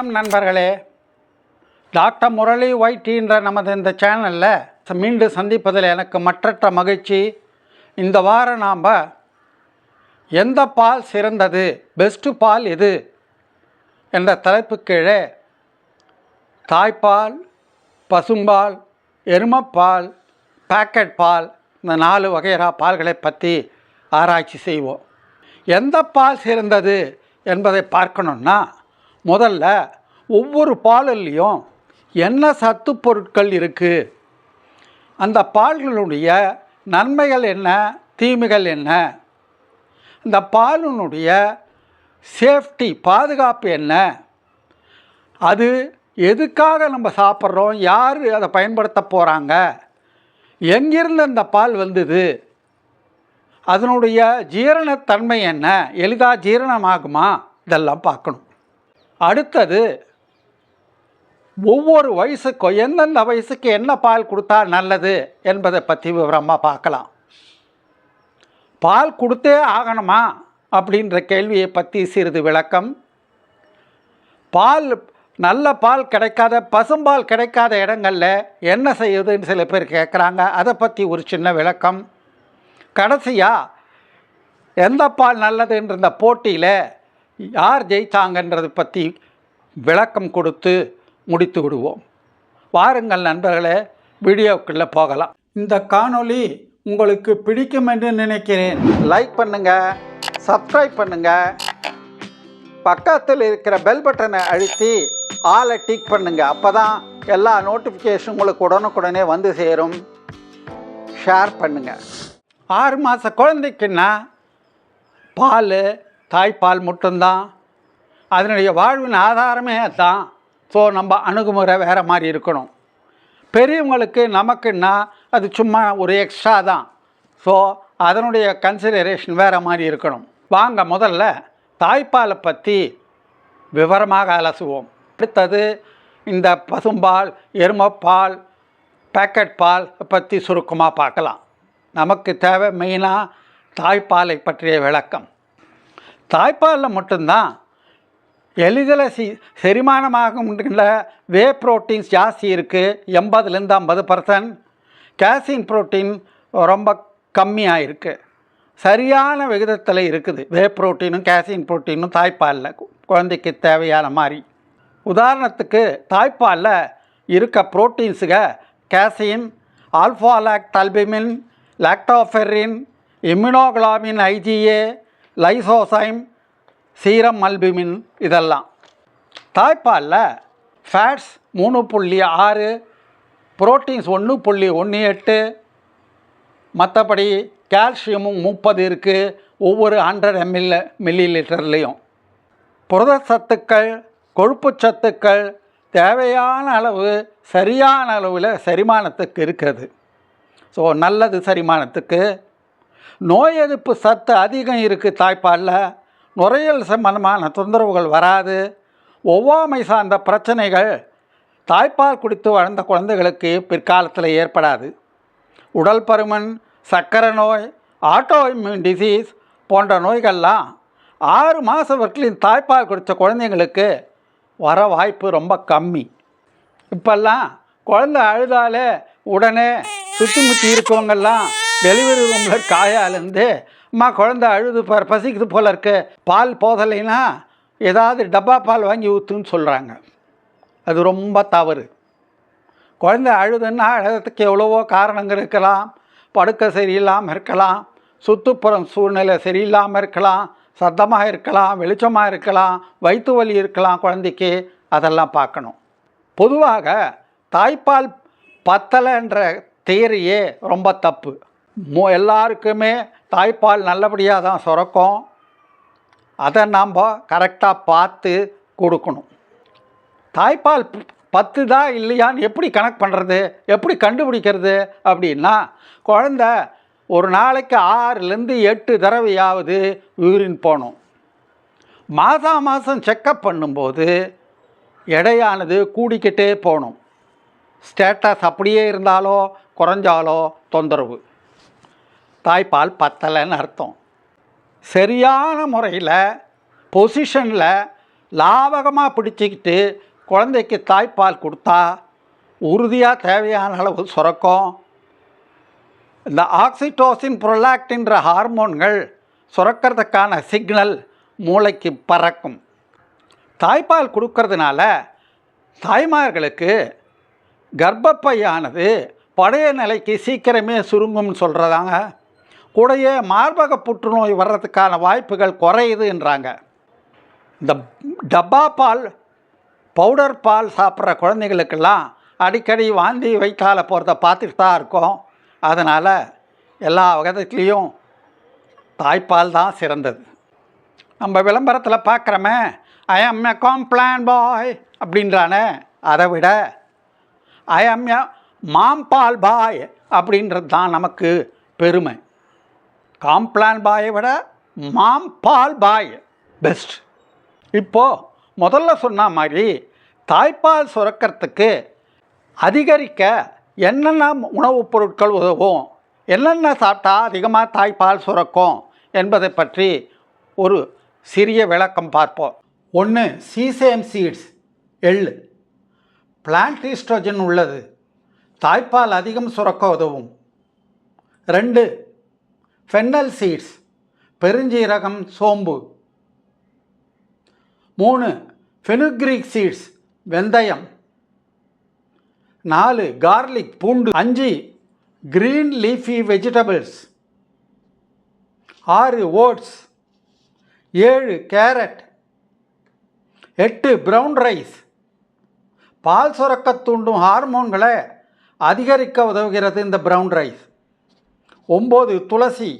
வணக்கம் நண்பர்களே. டாக்டர் முரளி ஒய்டின்ற நமது இந்த சேனலில் மீண்டும் சந்திப்பதில் எனக்கு மற்றற்ற மகிழ்ச்சி. இந்த வாரம் நாம் எந்த பால் சிறந்தது, பெஸ்ட்டு பால் எது என்ற தலைப்பு கீழே தாய்ப்பால், பசும்பால், எருமைப்பால், பேக்கெட் பால், இந்த 4 வகையான பால்களை பற்றி ஆராய்ச்சி செய்வோம். எந்த பால் சிறந்தது என்பதை பார்க்கணுன்னா முதல்ல ஒவ்வொரு பாலிலையும் என்ன சத்து பொருட்கள் இருக்குது, அந்த பால்களுடைய நன்மைகள் என்ன, தீமைகள் என்ன, இந்த பாலினுடைய சேஃப்டி பாதுகாப்பு என்ன, அது எதுக்காக நம்ம சாப்பிட்றோம், யார் அதை பயன்படுத்த போகிறாங்க, எங்கிருந்து அந்த பால் வந்தது, அதனுடைய ஜீரணத்தன்மை என்ன, எளிதாக ஜீரணமாகுமா, இதெல்லாம் பார்க்கணும். அடுத்தது ஒவ்வொரு வயசுக்கும் எந்தெந்த வயசுக்கு என்ன பால் கொடுத்தா நல்லது என்பதை பற்றி விவரமாக பார்க்கலாம். பால் கொடுத்தே ஆகணுமா அப்படின்ற கேள்வியை பற்றி சிறிது விளக்கம். பால் நல்ல பால் கிடைக்காத, பசும்பால் கிடைக்காத இடங்களில் என்ன செய்யுதுன்னு சில பேர் கேட்குறாங்க, அதை பற்றி ஒரு சின்ன விளக்கம். கடைசியாக எந்த பால் நல்லதுன்ற இந்த போட்டியில் யார் ஜெயித்தாங்கன்றதை பற்றி விளக்கம் கொடுத்து முடித்து விடுவோம். வாருங்கள் நண்பர்களே, வீடியோக்குள்ளே போகலாம். இந்த காணொளி உங்களுக்கு பிடிக்கும் என்று நினைக்கிறேன். லைக் பண்ணுங்கள், சப்ஸ்கிரைப் பண்ணுங்கள், பக்கத்தில் இருக்கிற பெல் பட்டனை அழுத்தி ஆலை டிக் பண்ணுங்கள். அப்போ தான் எல்லா நோட்டிஃபிகேஷன் உங்களுக்கு உடனுக்குடனே வந்து சேரும். ஷேர் பண்ணுங்கள். 6 மாத குழந்தைக்குன்னா பால், தாய்ப்பால் மட்டும்தான், அதனுடைய வாழ்வின் ஆதாரமே அதுதான். ஸோ நம்ம அணுகுமுறை வேறு மாதிரி இருக்கணும். பெரியவங்களுக்கு நமக்குன்னா அது சும்மா ஒரு எக்ஸ்ட்ரா தான். ஸோ அதனுடைய கன்சிடரேஷன் வேறு மாதிரி இருக்கணும். வாங்க முதல்ல தாய்ப்பாலை பற்றி விவரமாக அலசுவோம். அடுத்தது இந்த பசும்பால், எருமைப்பால், பேக்கெட் பால் பற்றி சுருக்கமாக பார்க்கலாம். நமக்கு தேவை மெயினாக தாய்ப்பாலை பற்றிய விளக்கம். தாய்ப்பாலில் மட்டும்தான் எளிதில் செரிமானமாகின்ற வே புரோட்டீன்ஸ் ஜாஸ்தி இருக்குது, 80லேருந்து 50%. கேசின் புரோட்டீன் ரொம்ப கம்மியாக இருக்குது. சரியான விகிதத்தில் இருக்குது வே புரோட்டீனும் கேசின் புரோட்டீனும் தாய்ப்பாலில் குழந்தைக்கு தேவையான மாதிரி. உதாரணத்துக்கு தாய்ப்பாலில் இருக்க புரோட்டீன்ஸுக casein, alpha lactalbumin, lactoferrin, immunoglobin IgA, lysozyme, serum albumin, இதெல்லாம். தாய்ப்பாலில் ஃபேட்ஸ் 3.6, புரோட்டீன்ஸ் 1.18, மற்றபடி கால்சியமும் 30 இருக்குது ஒவ்வொரு 100 ml. புரத சத்துக்கள், கொழுப்பு சத்துக்கள் தேவையான அளவு, சரியான அளவில் செரிமானத்துக்கு இருக்கிறது. ஸோ நல்லது செரிமானத்துக்கு. நோய் எதிர்ப்பு சத்து அதிகம் இருக்குது தாய்ப்பாலில். நுரையீரல் சம்பந்தமான தொந்தரவுகள் வராது. ஒவ்வாமை சார்ந்த பிரச்சனைகள் தாய்ப்பால் குடித்து வளர்ந்த குழந்தைகளுக்கு பிற்காலத்தில் ஏற்படாது. உடல் பருமன், சர்க்கரை நோய், ஆட்டோ இம்யூன் டிசீஸ் போன்ற நோய்கள்லாம் 6 மாதம் வரைக்கும் தாய்ப்பால் குடித்த குழந்தைங்களுக்கு வர வாய்ப்பு ரொம்ப கம்மி. இப்போல்லாம் குழந்தை அழுதாலே உடனே சுற்றி முற்றி இருக்கவங்கெல்லாம் டெலிவரி ரூமில் காயாலேருந்து, அம்மா குழந்தை அழுது பசிக்குது போல் இருக்கு, பால் போதலைன்னா ஏதாவது டப்பா பால் வாங்கி ஊற்றுன்னு சொல்கிறாங்க. அது ரொம்ப தவறு. குழந்தை அழுதுன்னா அழுகிறதுக்கு எவ்வளவோ காரணங்கள் இருக்கலாம். படுக்கை சரியில்லாமல் இருக்கலாம், சுற்றுப்புறம் சூழ்நிலை சரியில்லாமல் இருக்கலாம், சத்தமாக இருக்கலாம், வெளிச்சமாக இருக்கலாம், வயிற்று வலி இருக்கலாம் குழந்தைக்கு. அதெல்லாம் பார்க்கணும். பொதுவாக தாய்ப்பால் பத்தலைன்ற தியரியே ரொம்ப தப்பு. எல்லாருக்குமே தாய்ப்பால் நல்லபடியாக தான் சுரக்கும். அதை நாம் கரெக்டாக பார்த்து கொடுக்கணும். தாய்ப்பால் பத்துதா இல்லையான்னு எப்படி கணக்கு பண்ணுறது, எப்படி கண்டுபிடிக்கிறது அப்படின்னா, குழந்த ஒரு நாளைக்கு 6லேருந்து 8 தடவையாவது யூரின் போகணும். மாதம் செக்கப் பண்ணும்போது எடையானது கூடிக்கிட்டே போகணும். ஸ்டேட்டஸ் அப்படியே இருந்தாலோ குறைஞ்சாலோ தொந்தரவு, தாய்ப்பால் பத்தலைன்னு அர்த்தம். சரியான முறையில் பொசிஷனில் லாவகமாக பிடிச்சிக்கிட்டு குழந்தைக்கு தாய்ப்பால் கொடுத்தா உறுதியாக தேவையான அளவு சுரக்கும். இந்த ஆக்சிடோசின் புரோலாக்டின்ற ஹார்மோன்கள் சுரக்கிறதுக்கான சிக்னல் மூளைக்கு பறக்கும். தாய்ப்பால் கொடுக்கறதுனால தாய்மார்களுக்கு கர்ப்பப்பையானது பழைய நிலைக்கு சீக்கிரமே சுருங்கும்னு சொல்கிறதாங்க. கூடயே மார்பக புற்றுநோய் வர்றதுக்கான வாய்ப்புகள் குறையுதுன்றாங்க. இந்த டப்பா பால், பவுடர் பால் சாப்பிட்ற குழந்தைகளுக்கெல்லாம் அடிக்கடி வாந்தி வயிற்றால போகிறத பார்த்துட்டு தான் இருக்கோம். அதனால் எல்லா விதத்துலேயும் தாய்ப்பால் தான் சிறந்தது. நம்ம விளம்பரத்தில் பார்க்குறோமே, ஐ ஆம் எ காம்ப்ளான் பாய் அப்படின்றானே, அதை விட ஐ ஆம் எ மாம்பால் பாய் அப்படின்றது தான் நமக்கு பெருமை. காம்ப்ளான் பாயை விட மாம்பால் பாய் பெஸ்ட். இப்போது முதல்ல சொன்ன மாதிரி தாய்ப்பால் சுரக்கிறதுக்கு அதிகரிக்க என்னென்ன உணவுப் பொருட்கள் உதவும், என்னென்ன சாப்பிட்டா அதிகமாக தாய்ப்பால் சுரக்கும் என்பதை பற்றி ஒரு சிறிய விளக்கம் பார்ப்போம். 1. சீசேம் சீட்ஸ், எள். பிளான்ட் ஈஸ்ட்ரோஜன் உள்ளது, தாய்ப்பால் அதிகம் சுரக்க உதவும். 2. ஃபென்னல் சீட்ஸ், பெருஞ்சீரகம், சோம்பு. 3. ஃபெனுக்ரீக் சீட்ஸ், வெந்தயம். 4. கார்லிக், பூண்டு. 5. Green leafy vegetables. 6. Oats. 7. Carrot. 8. Brown rice. பால் சுரக்க தூண்டும் ஹார்மோன்களை அதிகரிக்க உதவுகிறது இந்த ப்ரௌன் ரைஸ். 9. துளசி.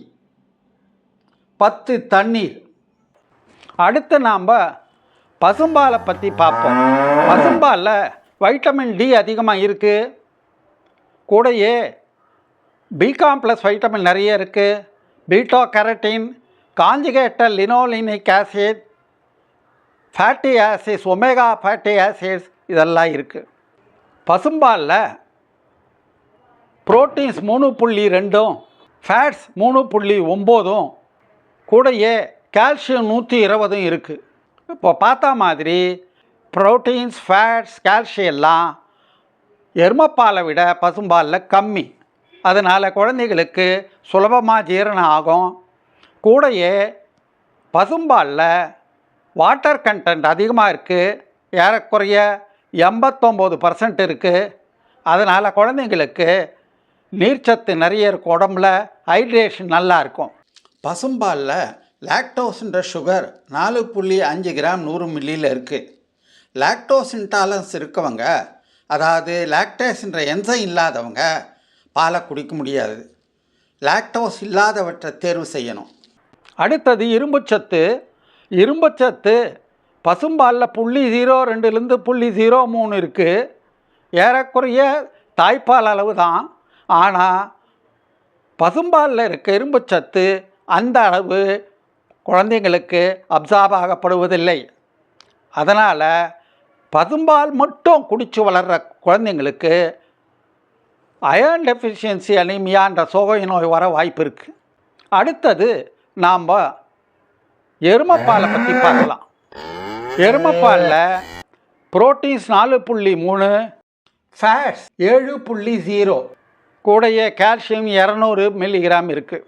10. தண்ணீர். அடுத்து நாம் பசும்பாலை பற்றி பார்ப்போம். பசும்பாலில் வைட்டமின் டி அதிகமாக இருக்குது. கூடயே பி காம்ப்ளெக்ஸ் வைட்டமின் நிறைய இருக்குது. Beta carotene, conjugated linolenic acid, fatty acids, omega fatty acids இதெல்லாம் இருக்குது. பசும்பாலில் புரோட்டீன்ஸ் 3.2, ஃபேட்ஸ் 3.9, கூடயே கால்சியம் 120 இருக்குது. இப்போ பார்த்தா மாதிரி புரோட்டீன்ஸ், ஃபேட்ஸ், கால்சியம் எல்லாம் எருமைப்பாலை விட பசும்பாலில் கம்மி. அதனால் குழந்தைகளுக்கு சுலபமாக ஜீரணம் ஆகும். கூடயே பசும்பாலில் வாட்டர் கண்டென்ட் அதிகமாக இருக்குது, ஏறக்குறைய 89% இருக்குது. அதனால் குழந்தைங்களுக்கு நீர்ச்சத்து நிறைய இருக்கும், உடம்புல ஹைட்ரேஷன் நல்லா இருக்கும். பசும்பாலில் லாக்டோஸ்ன்ற சுகர் 4.5 கிராம் 100 மில்லியில் இருக்குது. லாக்டோஸ் இன்டாலரன்ஸ் இருக்கவங்க, அதாவது லாக்டேஸ்ன்ற என்சைம் இல்லாதவங்க பாலை குடிக்க முடியாது. லாக்டோஸ் இல்லாதவற்றை தேர்வு செய்யணும். அடுத்தது இரும்புச்சத்து. இரும்புச்சத்து பசும்பாலில் 0.02லேருந்து 0.03 இருக்குது. ஏறக்குறைய தாய்ப்பால் அளவு தான். ஆனால் பசும்பாலில் இருக்க இரும்புச்சத்து அந்த அளவு குழந்தைங்களுக்கு அப்சார்ப் ஆகப்படுவதில்லை. அதனால் பசும்பால் மட்டும் குடித்து வளர்கிற குழந்தைங்களுக்கு அயர்ன் டெஃபிஷியன்சி அனீமியான்ற சோகை நோய் வர வாய்ப்பு இருக்குது. அடுத்தது நாம் எருமைப்பாலை பற்றி பார்க்கலாம். எருமைப்பாலில் புரோட்டீன்ஸ் 4.3, ஃபேட்ஸ் 7.0, கூடயே கால்சியம் 200 மில்லிகிராம் இருக்குது.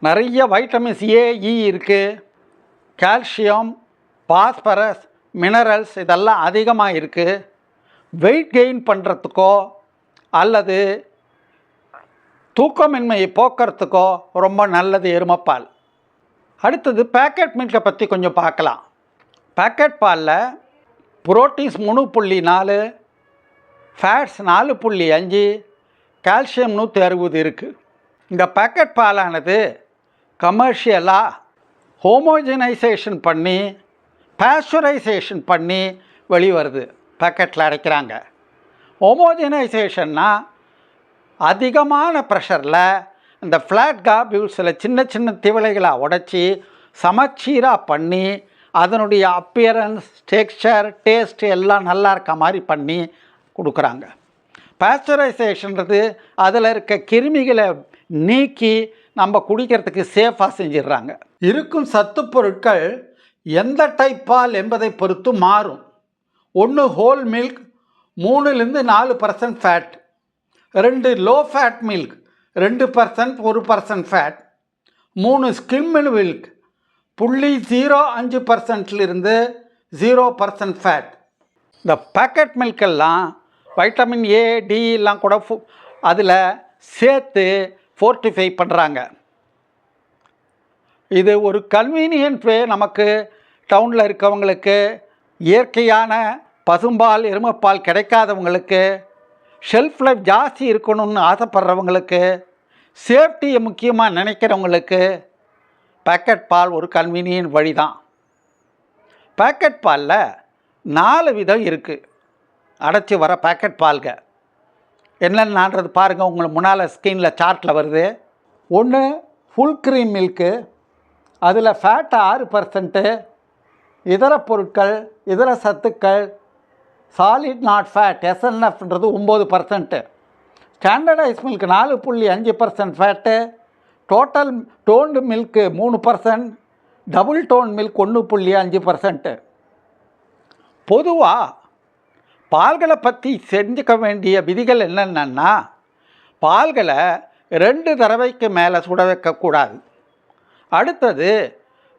நிறைய வைட்டமின்ஸ் ஏ, இ இருக்குது. கால்சியம், பாஸ்பரஸ், மினரல்ஸ் இதெல்லாம் அதிகமாக இருக்குது. வெயிட் கெயின் பண்ணுறதுக்கோ அல்லது தூக்கமின்மையை போக்குறதுக்கோ ரொம்ப நல்லது எருமைப்பால். அடுத்தது பேக்கெட் மில்கை பற்றி கொஞ்சம் பார்க்கலாம். பேக்கெட் பாலில் புரோட்டீன்ஸ் 3.4, ஃபேட்ஸ் 4.5, கால்சியம் 160 இருக்குது. இந்த பேக்கெட் பாலானது கமர்ஷியலாக ஹோமோஜனைசேஷன் பண்ணி பாஸ்டரைசேஷன் பண்ணி வெளிவருது, பேக்கெட்டில் அடைக்கிறாங்க. ஹோமோஜனைசேஷன்னா அதிகமான ப்ரெஷரில் இந்த ஃப்ளாட் காபியூல்ஸில் சின்ன சின்ன திவலைகளாக உடைச்சி சமச்சீராக பண்ணி அதனுடைய அப்பியரன்ஸ், டெக்ஸ்சர், டேஸ்ட் எல்லாம் நல்லா இருக்க மாதிரி பண்ணி கொடுக்குறாங்க. பாஸ்டரைசேஷன்றது அதில் இருக்க கிருமிகளை நீக்கி நம்ம குடிக்கிறதுக்கு சேஃபாக செஞ்சிடுறாங்க. இருக்கும் சத்து பொருட்கள் எந்த டைப் பால் என்பதை பொறுத்து மாறும். ஒன்று whole milk 3-4% fat, 2 low fat milk 2% 1% fat, 3 skimmed milk 0.05%லிருந்து 0% ஃபேட். இந்த பேக்கெட் மில்கெல்லாம் வைட்டமின் ஏ டி எல்லாம் கூட அதில் சேர்த்து ஃபோர்ட்டிஃபை பண்ணுறாங்க. இது ஒரு கன்வீனியன்ட் வே. நமக்கு டவுனில் இருக்கவங்களுக்கு இயற்கையான பசும்பால் எருமைப்பால் கிடைக்காதவங்களுக்கு, ஷெல்ஃப் லைஃப் ஜாஸ்தி இருக்கணும்னு ஆசைப்படுறவங்களுக்கு, சேஃப்டியை முக்கியமாக நினைக்கிறவங்களுக்கு பேக்கெட் பால் ஒரு கன்வீனியன்ட் வழி தான். பேக்கெட் பாலில் 4 விதம் இருக்குது. அடைச்சி வர பேக்கெட் பால்க என்னென்னன்றது பாருங்கள், உங்களுக்கு முன்னால் ஸ்க்ரீனில் சார்ட்டில் வருது. ஒன்று ஃபுல் க்ரீம் மில்க்கு, அதில் ஃபேட் 6%, இதர பொருட்கள் இதர சத்துக்கள் சாலிட் நாட் ஃபேட் எஸ்என்எஃப்ன்றது 9%, standardise milk 4.5% fat, total toned milk 3%, double tone milk 1.5%. பொதுவாக பால்களை பற்றி செஞ்சுக்க வேண்டிய விதிகள் என்னென்னா, பால்களை 2 தடவைக்கு மேலே சுட வைக்கக்கூடாது. அடுத்தது,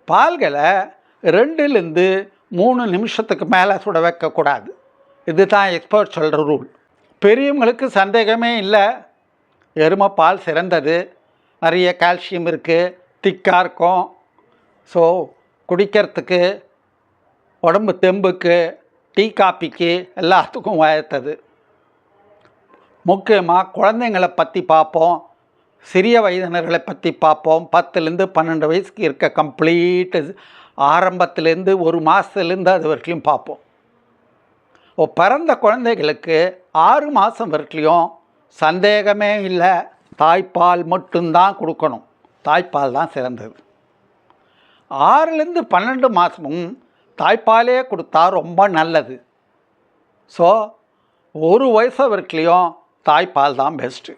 பால்களை 2-3 நிமிஷத்துக்கு மேலே சுட வைக்கக்கூடாது. இது தான் எக்ஸ்பர்ட் சொல்கிற ரூல். பெரியவங்களுக்கு சந்தேகமே இல்லை, எருமை பால் சிறந்தது. நிறைய கால்சியம் இருக்குது, திக்காக இருக்கும். ஸோ குடிக்கிறதுக்கு, உடம்பு தெம்புக்கு, டீ காப்பிக்கு எல்லாத்துக்கும் உயர்த்தது. முக்கியமாக குழந்தைங்களை பற்றி பார்ப்போம், சிறிய வயதினர்களை பற்றி பார்ப்போம். 10-12 வயசுக்கு இருக்க கம்ப்ளீட்டு, ஆரம்பத்துலேருந்து 1 மாதத்துலேருந்து அது வரைக்கும் பார்ப்போம். பிறந்த குழந்தைகளுக்கு 6 மாதம் வரைக்கும் சந்தேகமே இல்லை, தாய்ப்பால் மட்டும்தான் கொடுக்கணும். தாய்ப்பால் தான் சிறந்தது. 6-12 மாதமும் தாய்ப்பாலே கொடுத்தா ரொம்ப நல்லது. ஸோ 1 வயசு வரைக்கும் தாய்ப்பால் தான் பெஸ்ட்டு.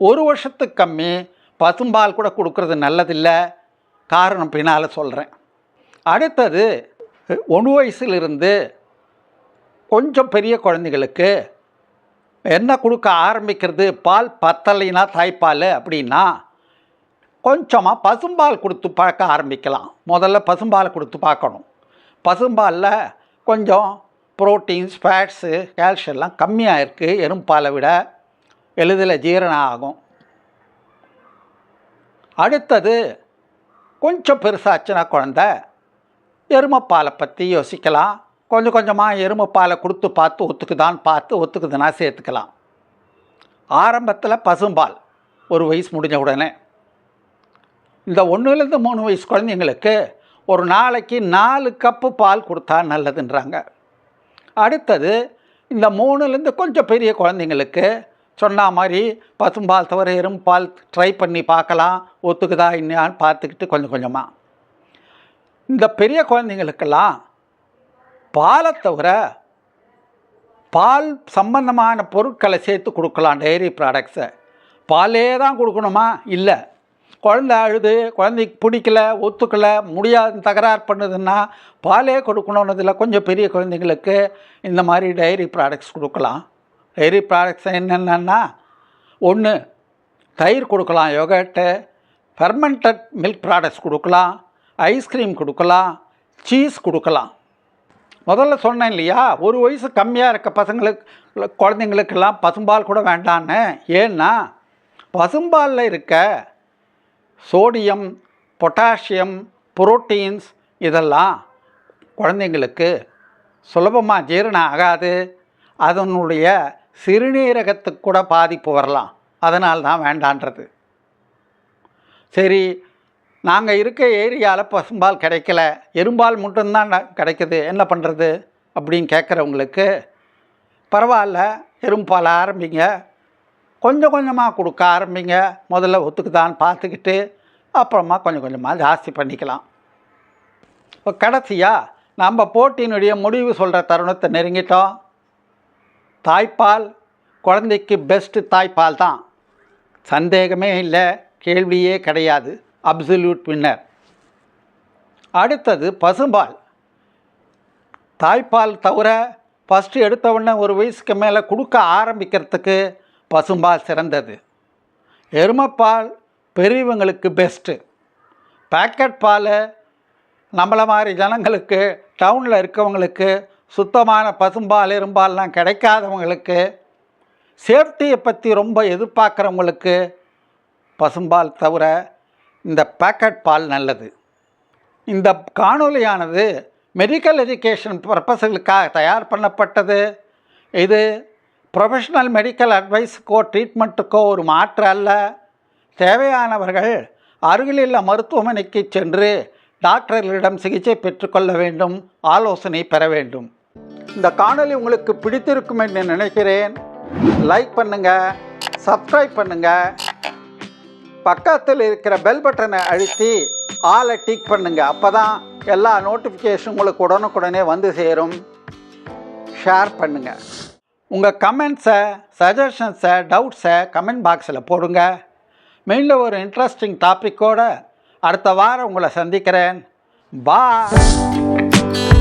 1 வருஷத்துக்கு கம்மி பசும்பால் கூட கொடுக்கறது நல்லதில்லை. காரணம் பின்னால் சொல்கிறேன். அடுத்தது, 1 வயசுலேருந்து கொஞ்சம் பெரிய குழந்தைகளுக்கு என்ன கொடுக்க ஆரம்பிக்கிறது, பால் பத்தலைனா தாய்ப்பால் அப்படின்னா கொஞ்சமாக பசும்பால் கொடுத்து பார்க்க ஆரம்பிக்கலாம். முதல்ல பசும்பாலை கொடுத்து பார்க்கணும். பசும்பாலில் கொஞ்சம் ப்ரோட்டீன்ஸ், ஃபேட்ஸு, கால்சியம்லாம் கம்மியாக இருக்குது. எரும்பாலை விட எளிதில் ஜீரணம் ஆகும். அடுத்தது, கொஞ்சம் பெருசாச்சுன்னா குழந்தை எருமைப்பாலை பற்றி யோசிக்கலாம். கொஞ்சம் கொஞ்சமாக எருமைப்பாலை கொடுத்து பார்த்து ஒத்துக்குதுன்னா சேர்த்துக்கலாம். ஆரம்பத்தில் பசும்பால் 1 வயசு முடிஞ்ச உடனே. இந்த 1-3 வயசு குழந்தைங்களுக்கு ஒரு நாளைக்கு 4 கப்பு பால் கொடுத்தா நல்லதுன்றாங்க. அடுத்தது, இந்த 3லேருந்து கொஞ்சம் பெரிய குழந்தைங்களுக்கு சொன்ன மாதிரி பசும்பால் தவிர எருமைப்பால் ட்ரை பண்ணி பார்க்கலாம், ஒத்துக்குதா இன்னும் பார்த்துக்கிட்டு கொஞ்சம் கொஞ்சமாக. இந்த பெரிய குழந்தைங்களுக்கெல்லாம் பாலை தவிர பால் சம்பந்தமான பொருட்களை சேர்த்து கொடுக்கலாம். டெய்ரி ப்ராடக்ட்ஸை பாலே தான் கொடுக்கணுமா? இல்லை. குழந்தை அழுது, குழந்தைக்கு பிடிக்கல, ஒத்துக்கலை, முடியாது, தகராறு பண்ணுதுன்னா பாலே கொடுக்கணுன்னதில் கொஞ்சம் பெரிய குழந்தைங்களுக்கு இந்த மாதிரி டைரி ப்ராடக்ட்ஸ் கொடுக்கலாம். டைரி ப்ராடக்ட்ஸ் என்னென்னா, 1 தயிர் கொடுக்கலாம், யோகர்ட்டு, ஃபெர்மெண்டட் மில்க் ப்ராடக்ட்ஸ் கொடுக்கலாம், ஐஸ்கிரீம் கொடுக்கலாம், சீஸ் கொடுக்கலாம். முதல்ல சொன்னேன் இல்லையா, 1 வயசு கம்மியாக இருக்க குழந்தைங்களுக்கெல்லாம் பசும்பால் கூட வேண்டான்னு. ஏன்னா பசும்பாலில் இருக்க சோடியம், பொட்டாசியம், புரோட்டீன்ஸ் இதெல்லாம் குழந்தைங்களுக்கு சுலபமாக ஜீரணம் ஆகாது. அதனுடைய சிறுநீரகத்துக்கு கூட பாதிப்பு வரலாம். அதனால் தான் வேண்டான்றது. சரி, நாங்கள் இருக்க ஏரியாவில் பசும்பால் கிடைக்கல, எரும்பால் மட்டும்தான் கிடைக்குது, என்ன பண்ணுறது அப்படின்னு கேட்குறவங்களுக்கு பரவாயில்ல, எரும்பால் ஆரம்பிங்க, கொஞ்சம் கொஞ்சமாக கொடுக்க ஆரம்பிங்க. முதல்ல ஒத்துக்குதான்னு பார்த்துக்கிட்டு அப்புறமா கொஞ்சம் கொஞ்சமாக ஜாஸ்தி பண்ணிக்கலாம். இப்போ கடைசியாக நம்ம போட்டியினுடைய முடிவு சொல்கிற தருணத்தை நெருங்கிட்டோம். தாய்ப்பால் குழந்தைக்கு பெஸ்ட்டு தாய்ப்பால் தான், சந்தேகமே இல்லை, கேள்வியே கிடையாது, அப்சல்யூட் வின்னர். அடுத்தது பசும்பால். தாய்ப்பால் தவிர ஃபஸ்ட்டு எடுத்த உடனே ஒரு வயசுக்கு மேலே கொடுக்க ஆரம்பிக்கிறதுக்கு பசும்பால் சிறந்தது. எருமைப்பால் பெரியவங்களுக்கு பெஸ்ட்டு. பேக்கெட் பால் நம்மளை மாதிரி ஜனங்களுக்கு, டவுனில் இருக்கவங்களுக்கு, சுத்தமான பசும்பால் எரும்பால்லாம் கிடைக்காதவங்களுக்கு, சேஃப்டியை பற்றி ரொம்ப எதிர்பார்க்குறவங்களுக்கு பசும்பால் தவிர இந்த பேக்கெட் பால் நல்லது. இந்த காணொலியானது மெடிக்கல் எஜுகேஷன் பர்பஸுகளுக்காக தயார் பண்ணப்பட்டது. இது ப்ரொஃபஷ்னல் மெடிக்கல் அட்வைஸுக்கோ ட்ரீட்மெண்ட்டுக்கோ ஒரு மாற்று அல்ல. தேவையானவர்கள் அருகிலுள்ள மருத்துவமனைக்கு சென்று டாக்டர்களிடம் சிகிச்சை பெற்றுக்கொள்ள வேண்டும், ஆலோசனை பெற வேண்டும். இந்த காணொலி உங்களுக்கு பிடித்திருக்கும் என்று நினைக்கிறேன். லைக் பண்ணுங்கள், சப்ஸ்கிரைப் பண்ணுங்கள், பக்கத்தில் இருக்கிற பெல் பட்டனை அழுத்தி ஆலை டிக் பண்ணுங்கள். அப்போ தான் எல்லா நோட்டிஃபிகேஷன் உங்களுக்கு உடனுக்குடனே வந்து சேரும். ஷேர் பண்ணுங்கள். உங்கள் கமெண்ட்ஸை, சஜஷன்ஸை, டவுட்ஸை கமெண்ட் பாக்ஸில் போடுங்க. மீண்டும் ஒரு இன்ட்ரெஸ்டிங் டாப்பிக்கோடு அடுத்த வாரம் உங்களை சந்திக்கிறேன். பாய்.